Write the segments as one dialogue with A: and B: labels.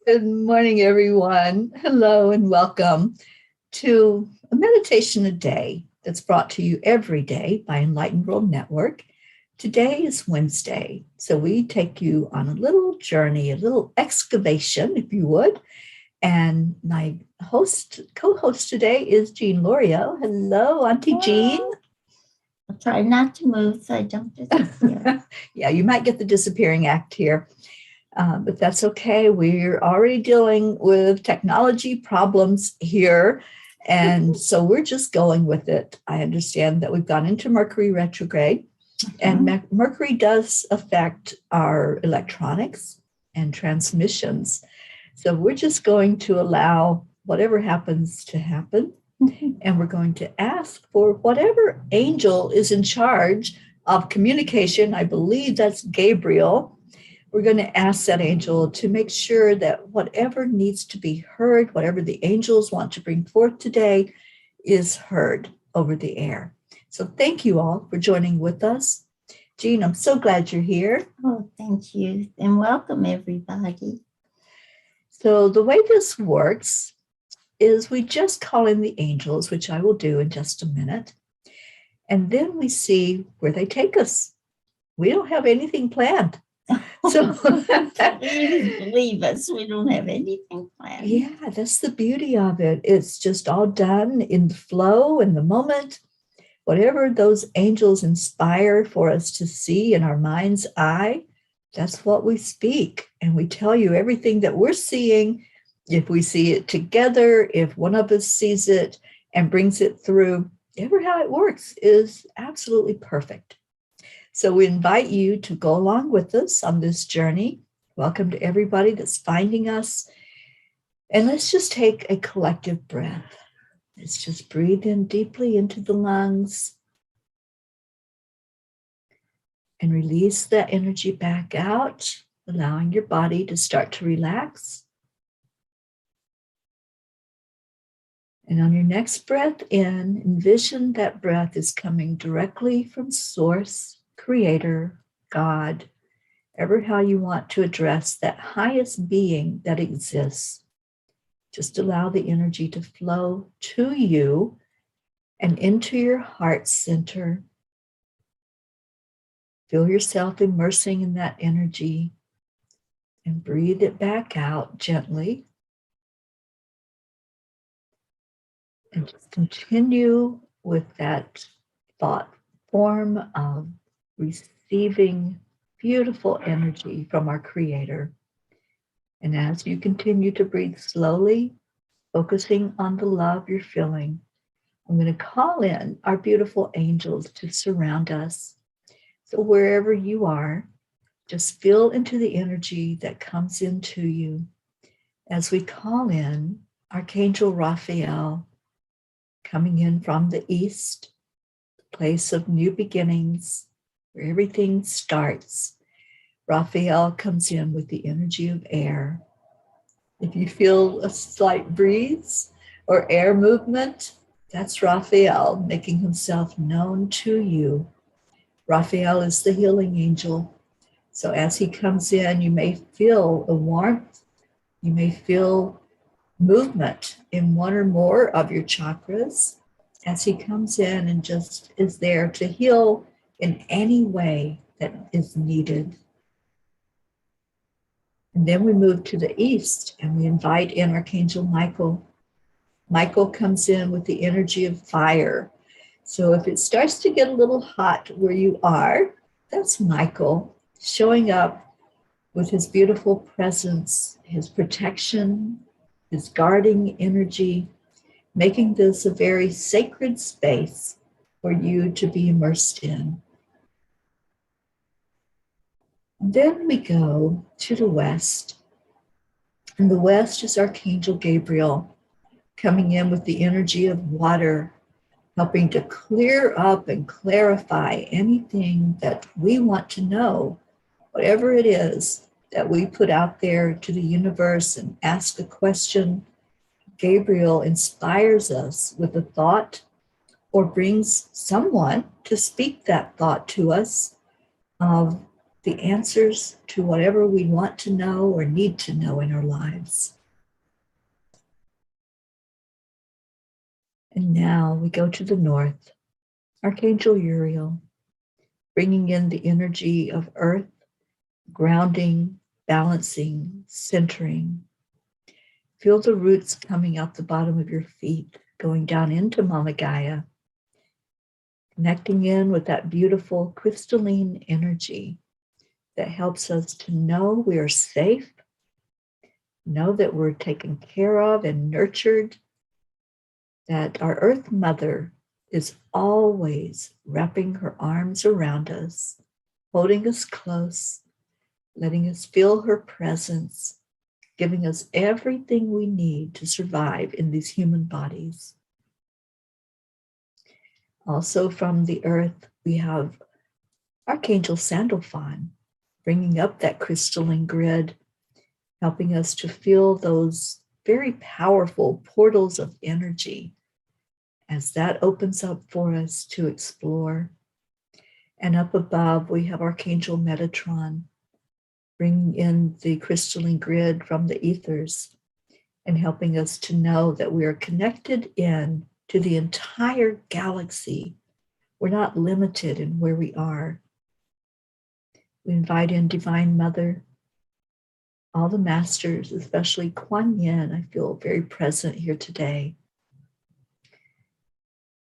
A: Good morning, everyone. Hello and welcome to a meditation a day that's brought to you every day by Enlightened World Network. Today is Wednesday, so we take you on a little journey, a little excavation, if you would. And my co-host today is Jean Lorio. Hello, Auntie Jean.
B: I'll try not to move so I don't disappear.
A: Yeah, you might get the disappearing act here. But that's okay. We're already dealing with technology problems here. And so we're just going with it. I understand that we've gone into Mercury retrograde, and Mercury does affect our electronics and transmissions. So we're just going to allow whatever happens to happen. And we're going to ask for whatever angel is in charge of communication. I believe that's Gabriel. We're going to ask that angel to make sure that whatever needs to be heard, whatever the angels want to bring forth today, is heard over the air. So thank you all for joining with us. Jean, I'm so glad you're here.
B: Oh, thank you. And welcome, everybody.
A: So the way this works is we just call in the angels, which I will do in just a minute. And then we see where they take us. We don't have anything planned. So
B: please believe us, we don't have anything planned.
A: Yeah, that's the beauty of it. It's just all done in the flow, in the moment. Whatever those angels inspire for us to see in our mind's eye, that's what we speak. And we tell you everything that we're seeing. If we see it together, if one of us sees it and brings it through, ever how it works is absolutely perfect. So we invite you to go along with us on this journey. Welcome to everybody that's finding us. And let's just take a collective breath. Let's just breathe in deeply into the lungs and release that energy back out, allowing your body to start to relax. And on your next breath in, envision that breath is coming directly from Source, Creator, God, ever how you want to address that highest being that exists. Just allow the energy to flow to you and into your heart center. Feel yourself immersing in that energy and breathe it back out gently. And just continue with that thought form of receiving beautiful energy from our Creator. And as you continue to breathe slowly, focusing on the love you're feeling, I'm going to call in our beautiful angels to surround us. So wherever you are, just feel into the energy that comes into you as we call in Archangel Raphael, coming in from the east, the place of new beginnings, where everything starts. Raphael comes in with the energy of air. If you feel a slight breeze or air movement, that's Raphael making himself known to you. Raphael is the healing angel. So as he comes in, you may feel a warmth, you may feel movement in one or more of your chakras as he comes in and just is there to heal in any way that is needed. And then we move to the east and we invite in Archangel Michael. Michael comes in with the energy of fire. So if it starts to get a little hot where you are, that's Michael showing up with his beautiful presence, his protection, his guarding energy, making this a very sacred space for you to be immersed in. And then we go to the west. And the west is Archangel Gabriel coming in with the energy of water, helping to clear up and clarify anything that we want to know, whatever it is that we put out there to the universe and ask a question. Gabriel inspires us with a thought or brings someone to speak that thought to us of the answers to whatever we want to know or need to know in our lives. And now we go to the north, Archangel Uriel, bringing in the energy of earth, grounding, balancing, centering. Feel the roots coming out the bottom of your feet, going down into Mama Gaia, connecting in with that beautiful crystalline energy that helps us to know we are safe, know that we're taken care of and nurtured, that our Earth Mother is always wrapping her arms around us, holding us close, letting us feel her presence, giving us everything we need to survive in these human bodies. Also from the earth, we have Archangel Sandalphon, bringing up that crystalline grid, helping us to feel those very powerful portals of energy as that opens up for us to explore. And up above, we have Archangel Metatron, bringing in the crystalline grid from the ethers and helping us to know that we are connected in to the entire galaxy. We're not limited in where we are. We invite in Divine Mother, all the masters, especially Kuan Yin. I feel very present here today.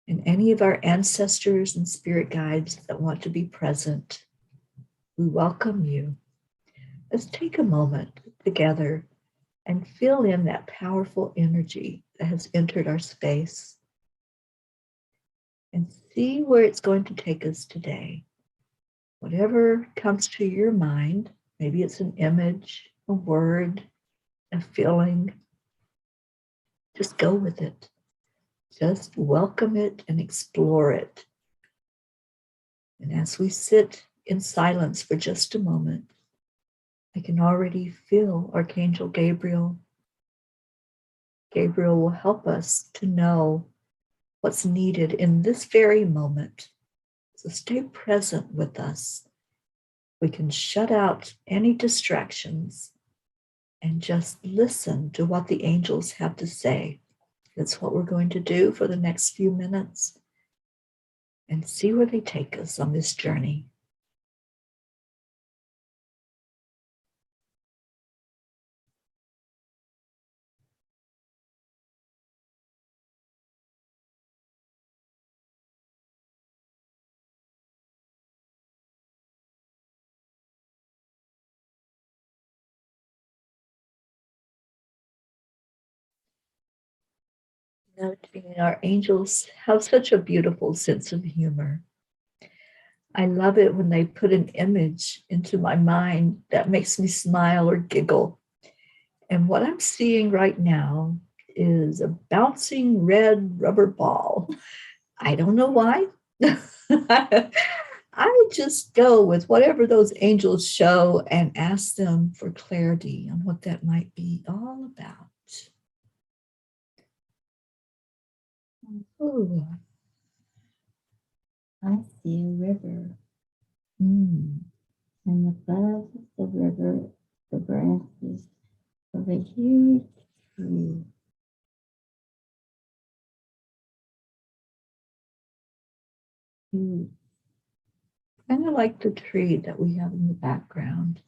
A: And any of our ancestors and spirit guides that want to be present, we welcome you. Let's take a moment together and feel in that powerful energy that has entered our space and see where it's going to take us today. Whatever comes to your mind, maybe it's an image, a word, a feeling, just go with it. Just welcome it and explore it. And as we sit in silence for just a moment, I can already feel Archangel Gabriel. Gabriel will help us to know what's needed in this very moment. So stay present with us. We can shut out any distractions and just listen to what the angels have to say. That's what we're going to do for the next few minutes and see where they take us on this journey. Noticing our angels have such a beautiful sense of humor. I love it when they put an image into my mind that makes me smile or giggle. And what I'm seeing right now is a bouncing red rubber ball. I don't know why. I just go with whatever those angels show and ask them for clarity on what that might be all about. Ooh.
B: I see a river,
A: Mm.
B: and above the river, the branches of a huge tree. Huge.
A: Kind of like the tree that we have in the background.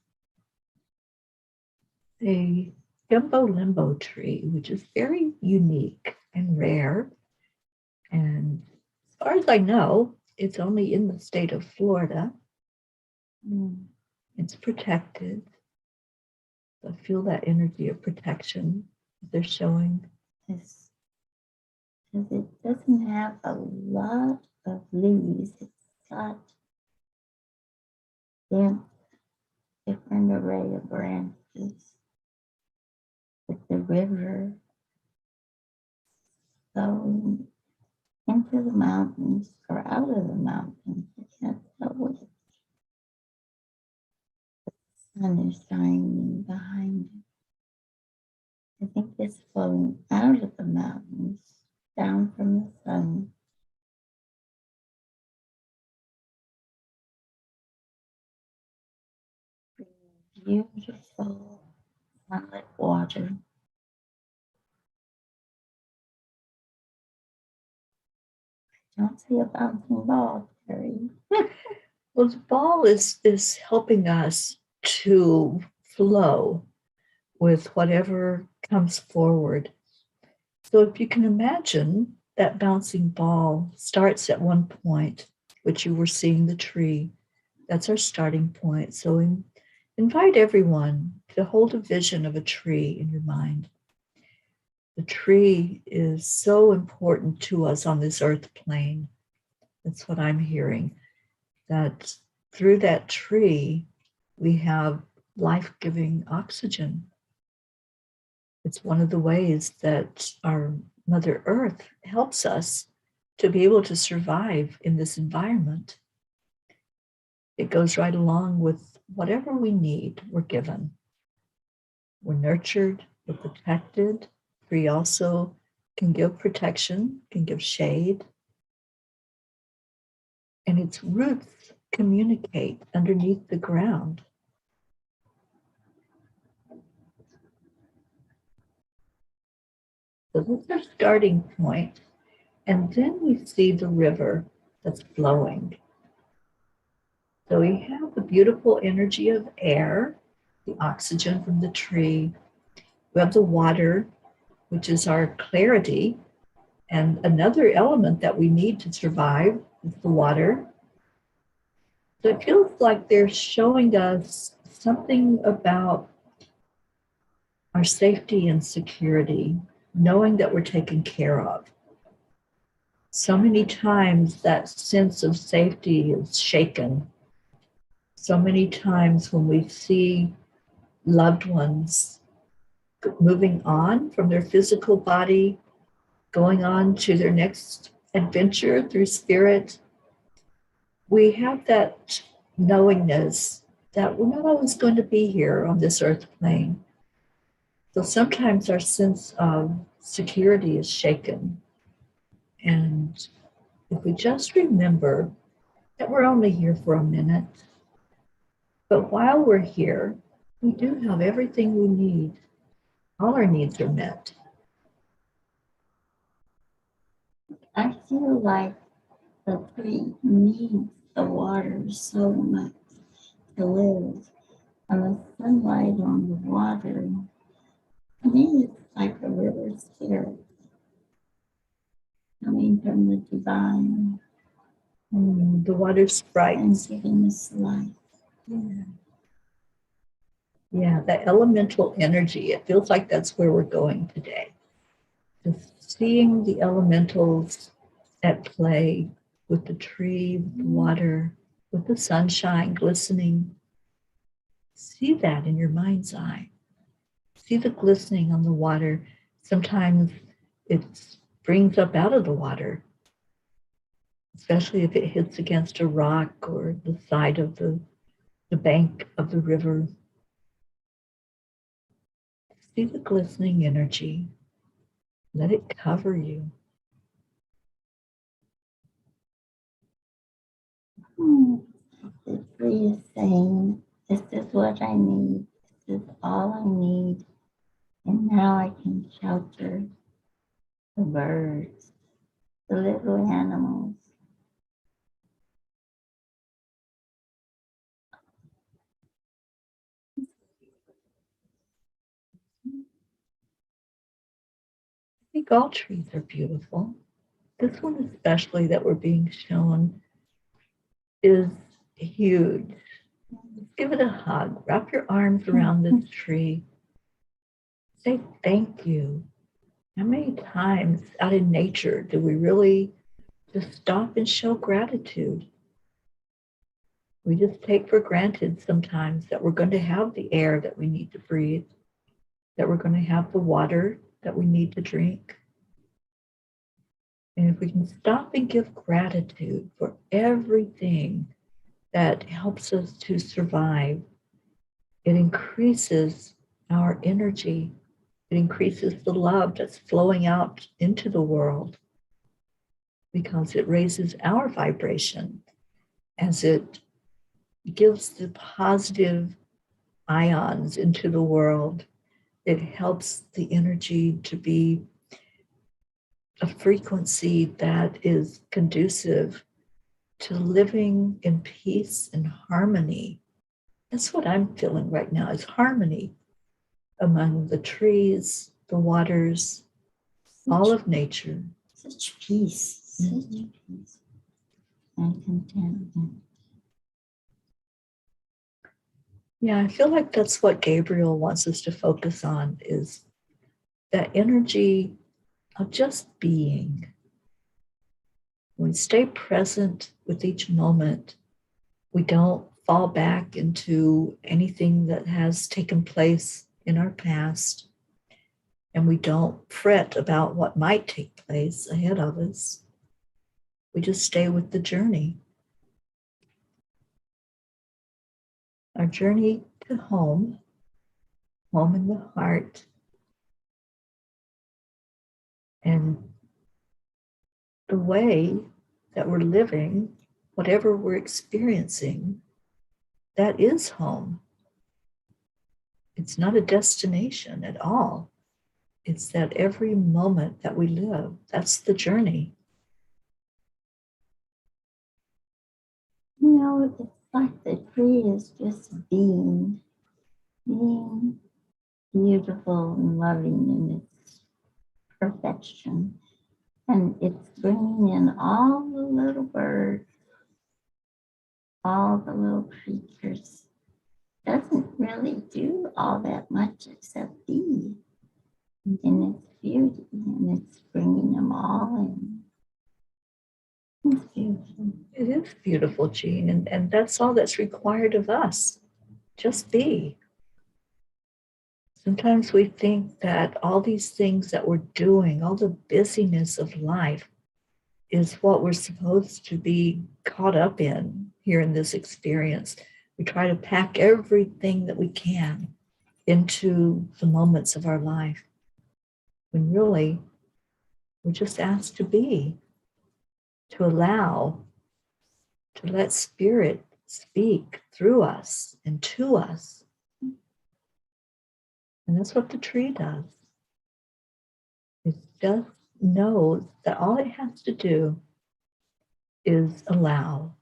A: A gumbo limbo tree, which is very unique and rare. And as far as I know, it's only in the state of Florida. It's protected. So I feel that energy of protection that they're showing.
B: Yes. Because it doesn't have a lot of leaves. It's got different array of branches. With the river flowing into the mountains or out of the mountains. I can't tell which. The sun is shining behind it. I think it's flowing out of the mountains, down from the sun. beautiful sunlit water. Don't see a bouncing ball, Teri.
A: Well, the ball is helping us to flow with whatever comes forward. So if you can imagine that bouncing ball starts at one point, which you were seeing the tree. That's our starting point. So invite everyone to hold a vision of a tree in your mind. The tree is so important to us on this earth plane. That's what I'm hearing, that through that tree, we have life-giving oxygen. It's one of the ways that our Mother Earth helps us to be able to survive in this environment. It goes right along with whatever we need, we're given. We're nurtured, we're protected. Tree also can give protection, can give shade. And its roots communicate underneath the ground. So that's our starting point. And then we see the river that's flowing. So we have the beautiful energy of air, the oxygen from the tree. We have the water, which is our clarity. And another element that we need to survive is the water. So it feels like they're showing us something about our safety and security, knowing that we're taken care of. So many times that sense of safety is shaken. So many times when we see loved ones moving on from their physical body, going on to their next adventure through spirit, we have that knowingness that we're not always going to be here on this earth plane. So sometimes our sense of security is shaken. And if we just remember that we're only here for a minute, but while we're here, we do have everything we need. All our needs are met.
B: I feel like the tree needs the water so much to live. And the sunlight on the water, to me, it's like a river spirit coming from the divine
A: The water's bright.
B: and giving us life.
A: Yeah, that elemental energy, it feels like that's where we're going today. Just seeing the elementals at play with the tree, with the water, with the sunshine glistening. See that in your mind's eye. See the glistening on the water. Sometimes it springs up out of the water, especially if it hits against a rock or the side of the bank of the river. See the glistening energy. Let it cover you.
B: The tree is saying, this is what I need. This is all I need. And now I can shelter the birds, the little animals.
A: I think all trees are beautiful. This one especially that we're being shown is huge. Give it a hug. Wrap your arms around this tree. Say thank you. How many times out in nature do we really just stop and show gratitude? We just take for granted sometimes that we're going to have the air that we need to breathe, that we're going to have the water that we need to drink. And if we can stop and give gratitude for everything that helps us to survive, it increases our energy. It increases the love that's flowing out into the world because it raises our vibration as it gives the positive ions into the world. It helps the energy to be a frequency that is conducive to living in peace and harmony. That's what I'm feeling right now, is harmony among the trees, the waters, all of nature.
B: Such peace, such peace and contentment.
A: Yeah, I feel like that's what Gabriel wants us to focus on, is that energy of just being. When we stay present with each moment, we don't fall back into anything that has taken place in our past, and we don't fret about what might take place ahead of us. We just stay with the journey. Our journey to home in the heart, and the way that we're living, whatever we're experiencing, that is home. It's not a destination at all. It's that every moment that we live, that's the journey.
B: You know, it's like the tree is just being beautiful and loving in its perfection. And it's bringing in all the little birds, all the little creatures. Doesn't really do all that much except be in its beauty, and it's bringing them all in. It's beautiful.
A: It is beautiful, Jean, and that's all that's required of us. Just be. Sometimes we think that all these things that we're doing, all the busyness of life, is what we're supposed to be caught up in here in this experience. We try to pack everything that we can into the moments of our life, when really we're just asked to be, to allow, to let spirit speak through us and to us. And that's what the tree does. It just knows that all it has to do is allow.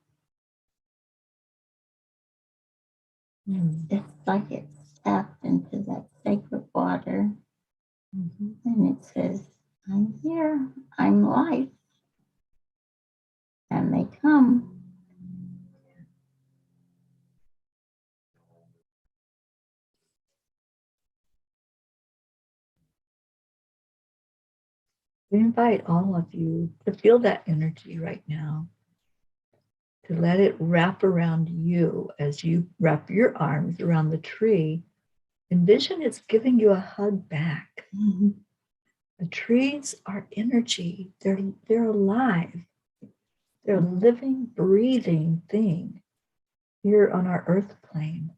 B: It's like it's tapped into that sacred water, and it says, I'm here, I'm life. And they come.
A: We invite all of you to feel that energy right now, to let it wrap around you as you wrap your arms around the tree. Envision it's giving you a hug back. The trees are energy. They're alive. They're a living, breathing thing here on our earth plane.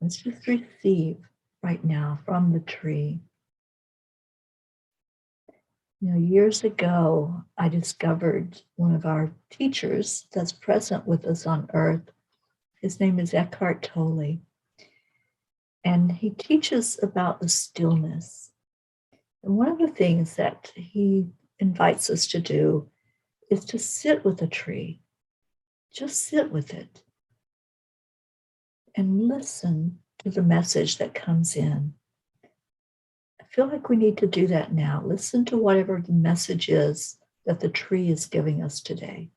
A: Let's just receive right now from the tree. You know, years ago, I discovered one of our teachers that's present with us on earth. His name is Eckhart Tolle. And he teaches about the stillness. And one of the things that he invites us to do is to sit with a tree. Just sit with it and listen to the message that comes in. I feel like we need to do that now. Listen to whatever the message is that the tree is giving us today.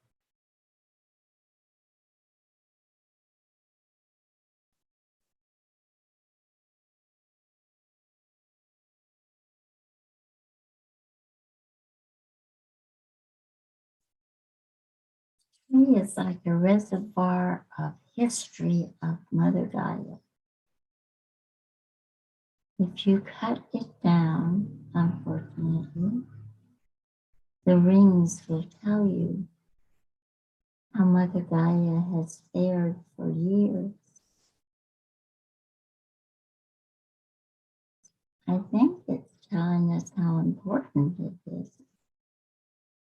B: Tree is like a reservoir of history of Mother Gaia. If you cut it down, unfortunately, the rings will tell you how Mother Gaia has fared for years. I think it's telling us how important it is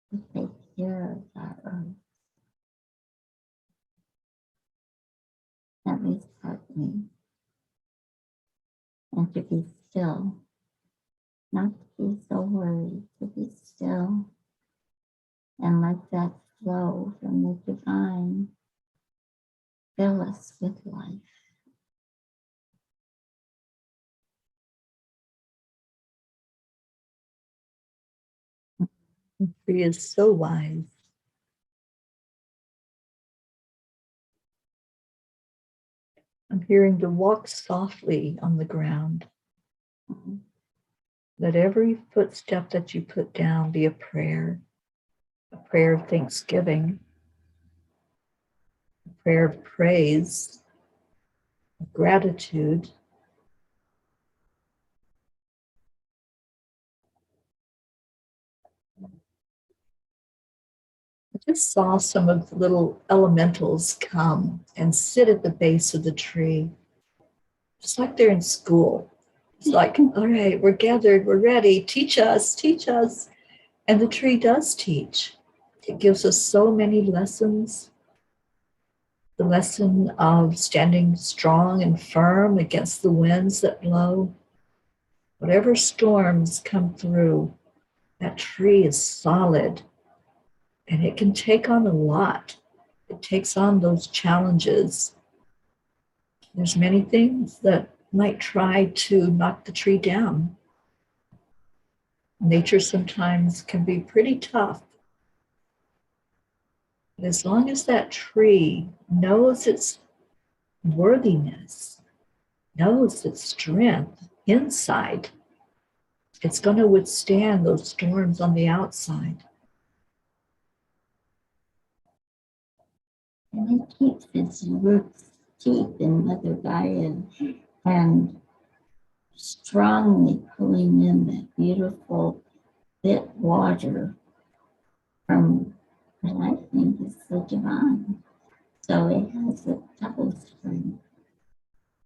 B: to take care of our earth. at least partly, and to be still, not to be so worried, to be still and let that flow from the divine fill us with life.
A: He is so wise. I'm hearing to walk softly on the ground. Let every footstep that you put down be a prayer of thanksgiving, a prayer of praise, of gratitude. I just saw some of the little elementals come and sit at the base of the tree, just like they're in school. It's like, all right, we're gathered, we're ready, teach us, teach us. And the tree does teach. It gives us so many lessons. The lesson of standing strong and firm against the winds that blow. Whatever storms come through, that tree is solid and it can take on a lot. It takes on those challenges. There's many things that might try to knock the tree down. Nature sometimes can be pretty tough. But as long as that tree knows its worthiness, knows its strength inside, it's going to withstand those storms on the outside.
B: And it keeps its roots deep in Mother Gaia and strongly pulling in that beautiful bit water from what I think is the divine. So it has a double strength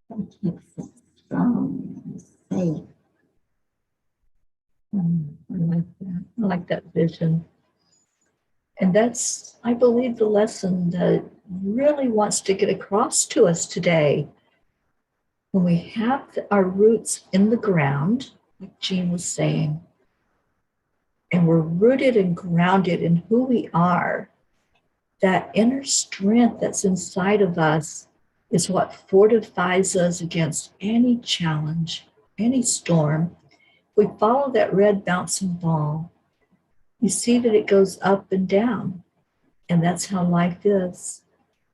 B: that keeps it strong and safe.
A: I like that. I like that vision. And that's, I believe, the lesson that it really wants to get across to us today. When we have our roots in the ground, like Jean was saying, and we're rooted and grounded in who we are, that inner strength that's inside of us is what fortifies us against any challenge, any storm. We follow that red bouncing ball. You see that it goes up and down, and that's how life is.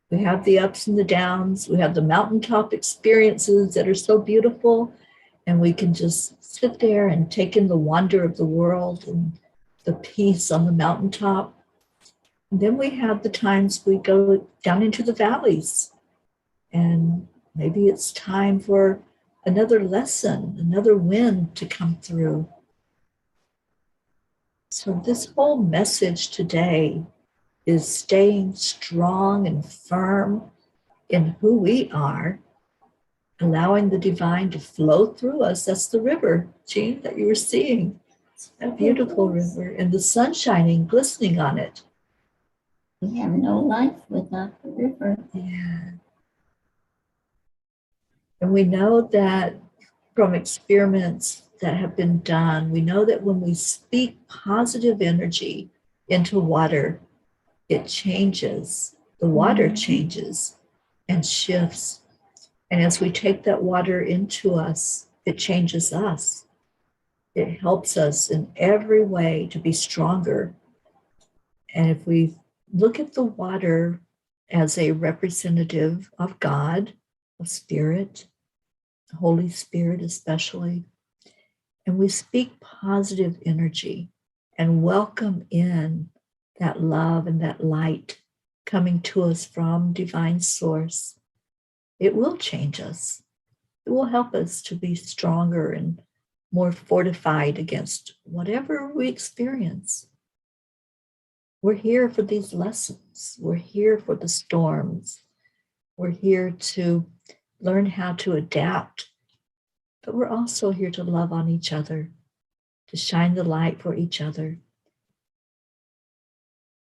A: We have the ups and the downs. We have the mountaintop experiences that are so beautiful, and we can just sit there and take in the wonder of the world and the peace on the mountaintop. And then we have the times we go down into the valleys, and maybe it's time for another lesson, another wind to come through. So this whole message today is staying strong and firm in who we are, allowing the divine to flow through us. That's the river, Jean, that you were seeing. That beautiful river, and the sun shining, glistening on it.
B: We have no life without the river.
A: Yeah. And we know that from experiments that have been done, we know that when we speak positive energy into water, it changes. The water changes and shifts. And as we take that water into us, it changes us. It helps us in every way to be stronger. And if we look at the water as a representative of God, of Spirit, Holy Spirit especially, and we speak positive energy and welcome in that love and that light coming to us from divine source, it will change us. It will help us to be stronger and more fortified against whatever we experience. We're here for these lessons. We're here for the storms. We're here to learn how to adapt, but we're also here to love on each other, to shine the light for each other.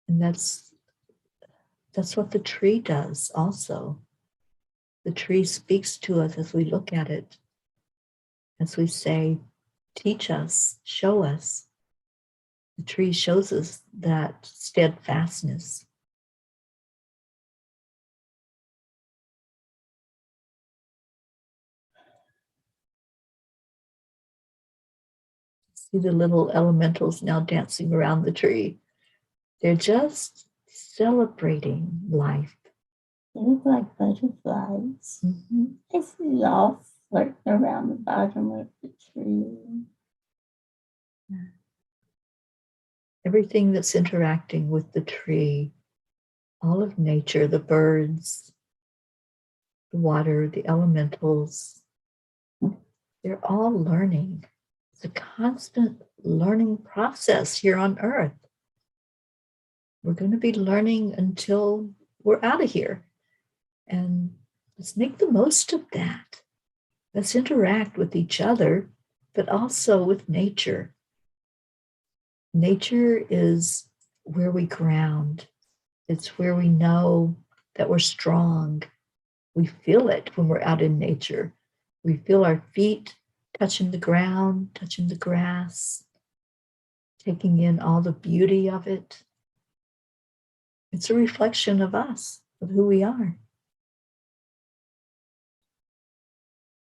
A: And that's what the tree does also. The tree speaks to us as we look at it, as we say, teach us, show us. The tree shows us that steadfastness. See the little elementals now dancing around the tree. They're just celebrating life.
B: They look like butterflies.
A: Mm-hmm.
B: I see all flirting around the bottom of the tree.
A: Everything that's interacting with the tree, all of nature, the birds, the water, the elementals, they're all learning. It's a constant learning process here on Earth. We're going to be learning until we're out of here. And let's make the most of that. Let's interact with each other, but also with nature. Nature is where we ground. It's where we know that we're strong. We feel it when we're out in nature. We feel our feet touching the ground, touching the grass, taking in all the beauty of it. It's a reflection of us, of who we are.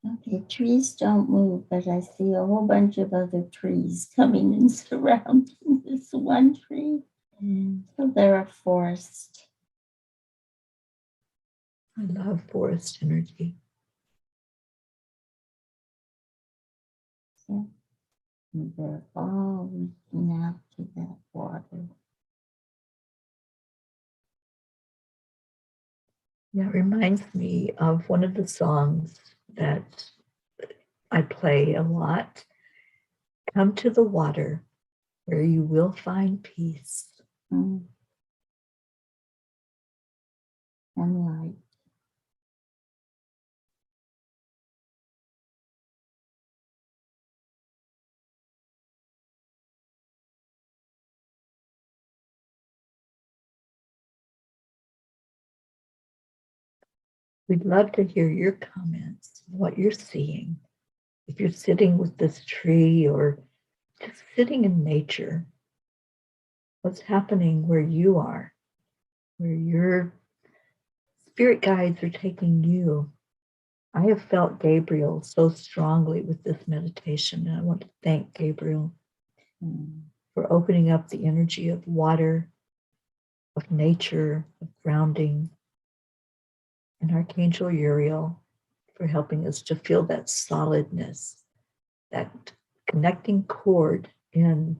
B: Okay, trees don't move, but I see a whole bunch of other trees coming and surrounding this one tree. So they're a forest.
A: I love forest energy.
B: Yeah. And they're all reaching out to that water.
A: Yeah, it reminds me of one of the songs that I play a lot. Come to the water where you will find peace.
B: And light.
A: We'd love to hear your comments, what you're seeing. If you're sitting with this tree or just sitting in nature, what's happening where you are, where your spirit guides are taking you. I have felt Gabriel so strongly with this meditation, and I want to thank Gabriel for opening up the energy of water, of nature, of grounding, and Archangel Uriel for helping us to feel that solidness, that connecting cord in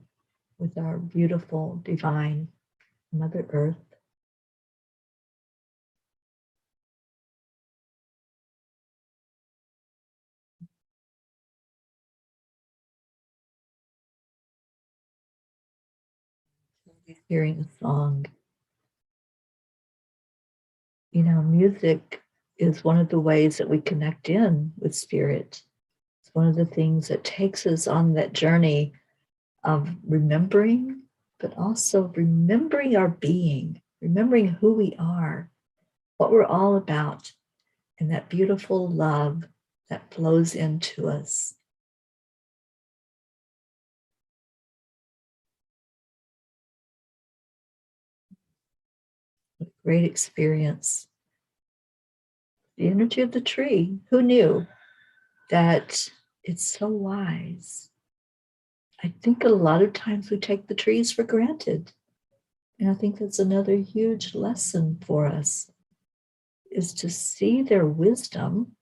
A: with our beautiful, divine Mother Earth. Hearing a song. You know, music is one of the ways that we connect in with spirit. It's one of the things that takes us on that journey of remembering, but also remembering our being, remembering who we are, what we're all about, and that beautiful love that flows into us. A great experience. The energy of the tree. Who knew that it's so wise? I think a lot of times we take the trees for granted. And I think that's another huge lesson for us, is to see their wisdom,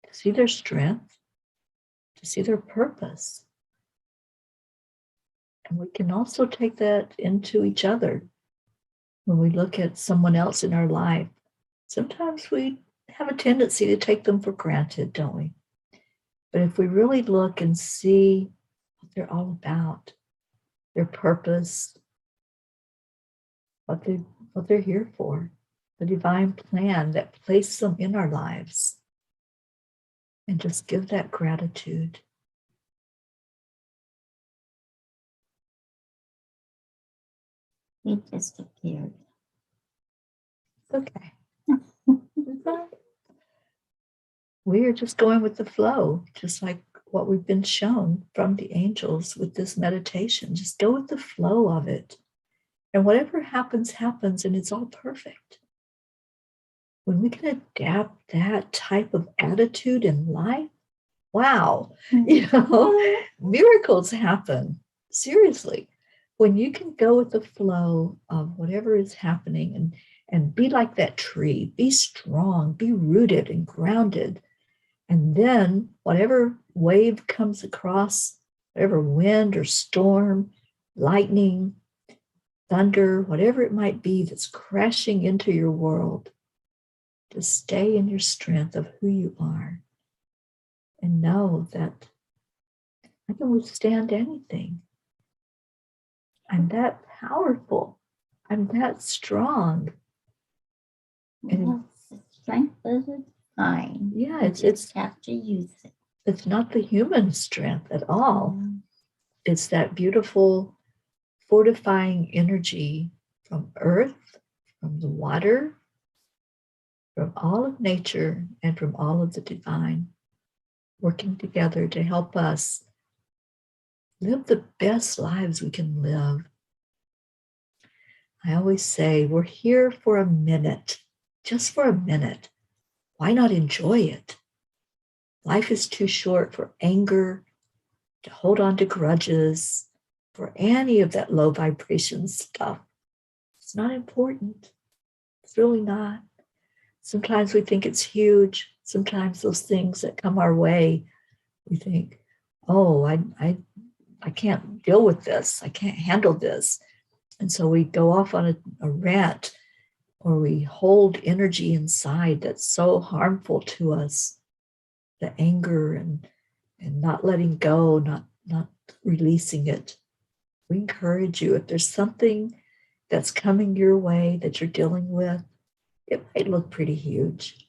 A: to see their strength, to see their purpose. And we can also take that into each other when we look at someone else in our life. Sometimes we have a tendency to take them for granted, don't we? But if we really look and see what they're all about, their purpose, what they're here for, the divine plan that placed them in our lives, and just give that gratitude.
B: He disappeared.
A: It's okay. we are just going with the flow, just like what we've been shown from the angels with this meditation. Just go with the flow of it. And whatever happens, happens, and it's all perfect. When we can adapt that type of attitude in life, wow, miracles happen. Seriously. When you can go with the flow of whatever is happening and be like that tree, be strong, be rooted and grounded. And then whatever wave comes across, whatever wind or storm, lightning, thunder, whatever it might be that's crashing into your world, to stay in your strength of who you are and know that I can withstand anything. I'm that powerful. I'm that strong.
B: And the strength is fine.
A: Yeah,
B: You
A: it's
B: just have to use it.
A: It's not the human strength at all. It's that beautiful fortifying energy from earth, from the water, from all of nature, and from all of the divine, working together to help us live the best lives we can live. I always say we're here for a minute, just for a minute. Why not enjoy it? Life is too short for anger, to hold on to grudges, for any of that low vibration stuff. It's not important. It's really not. Sometimes we think it's huge. Sometimes those things that come our way, we think, oh, I can't deal with this. I can't handle this. And so we go off on a rant, or we hold energy inside that's so harmful to us, the anger and not letting go, not releasing it. We encourage you, if there's something that's coming your way that you're dealing with, it might look pretty huge.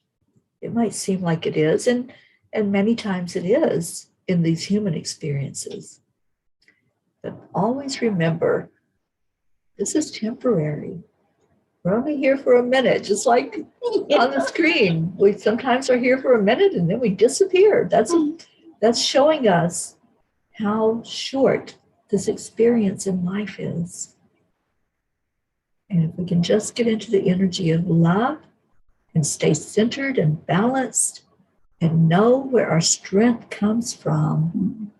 A: It might seem like it is, and many times it is in these human experiences. But always remember, this is temporary. We're only here for a minute, just like on the screen. We sometimes are here for a minute and then we disappear. That's showing us how short this experience in life is. And if we can just get into the energy of love and stay centered and balanced and know where our strength comes from,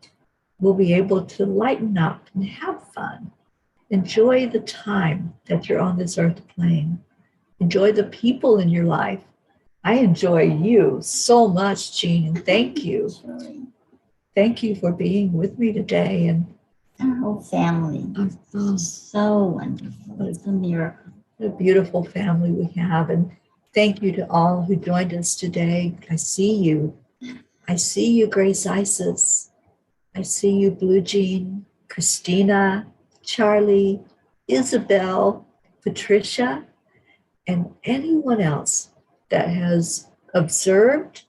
A: we'll be able to lighten up and have fun. Enjoy the time that you're on this earth plane. Enjoy the people in your life. I enjoy you so much, Jean, and thank you. Thank you for being with me today. And
B: our whole family is so wonderful. It's a miracle.
A: What a beautiful family we have. And thank you to all who joined us today. I see you. I see you, Grace Isis. I see you, Blue Jean, Christina, Charlie, Isabel, Patricia, and anyone else that has observed.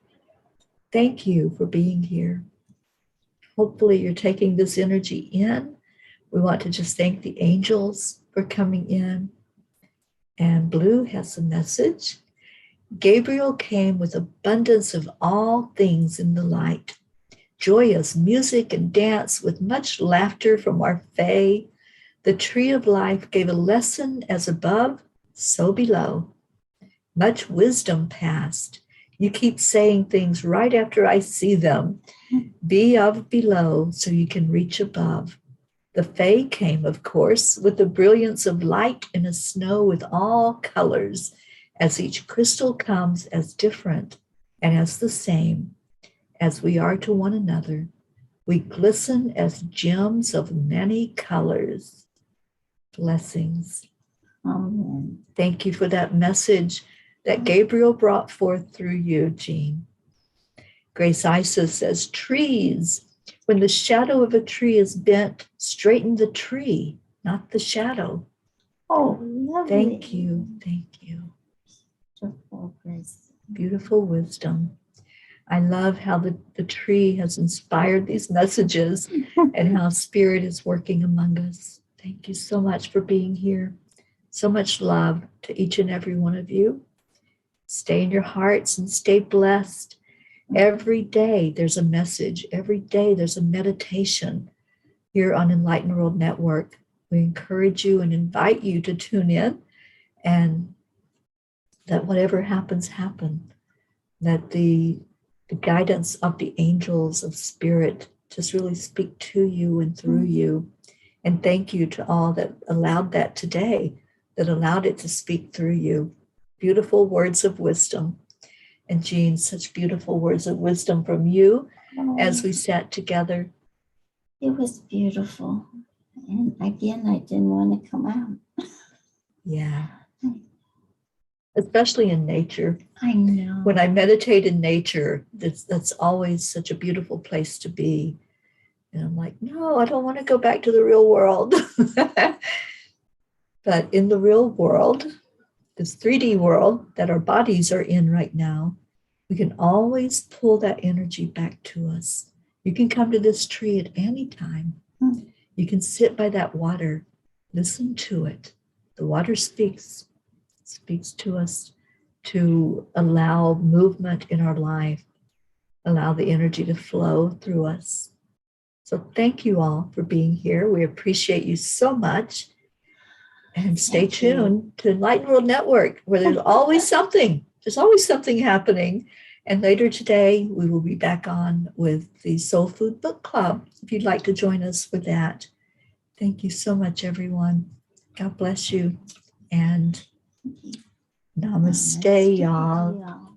A: Thank you for being here. Hopefully you're taking this energy in. We want to just thank the angels for coming in. And Blue has a message. Gabriel came with abundance of all things in the light. Joyous music and dance with much laughter from our Fae. The tree of life gave a lesson as above, so below. Much wisdom passed. You keep saying things right after I see them. Be of below so you can reach above. The Fae came, of course, with the brilliance of light in a snow with all colors, as each crystal comes as different and as the same as we are to one another. We glisten as gems of many colors. Blessings.
B: Amen.
A: Thank you for that message that Gabriel brought forth through you, Jean. Grace Isis says, trees. When the shadow of a tree is bent, straighten the tree, not the shadow.
B: Oh, lovely.
A: Thank you. Thank you.
B: Beautiful, Grace.
A: Beautiful wisdom. I love how the tree has inspired these messages and how Spirit is working among us. Thank you so much for being here. So much love to each and every one of you. Stay in your hearts and stay blessed. Every day there's a message. Every day there's a meditation here on Enlightened World Network. We encourage you and invite you to tune in, and that whatever happens, happen. That the guidance of the angels of spirit just really speak to you and through you. And thank you to all that allowed that today, that allowed it to speak through you. Beautiful words of wisdom. And Jean, such beautiful words of wisdom from you as we sat together.
B: It was beautiful. And again, I didn't want to come out.
A: Yeah. Especially in nature.
B: I know.
A: When I meditate in nature, that's always such a beautiful place to be. And I'm like, no, I don't want to go back to the real world. But in the real world, this 3D world that our bodies are in right now, we can always pull that energy back to us. You can come to this tree at any time. You can sit by that water, listen to it. The water speaks to us to allow movement in our life, allow the energy to flow through us. So thank you all for being here. We appreciate you so much. And stay tuned to Enlightened World Network, where there's always something. There's always something happening. And later today, we will be back on with the Soul Food Book Club, if you'd like to join us for that. Thank you so much, everyone. God bless you. And namaste, y'all.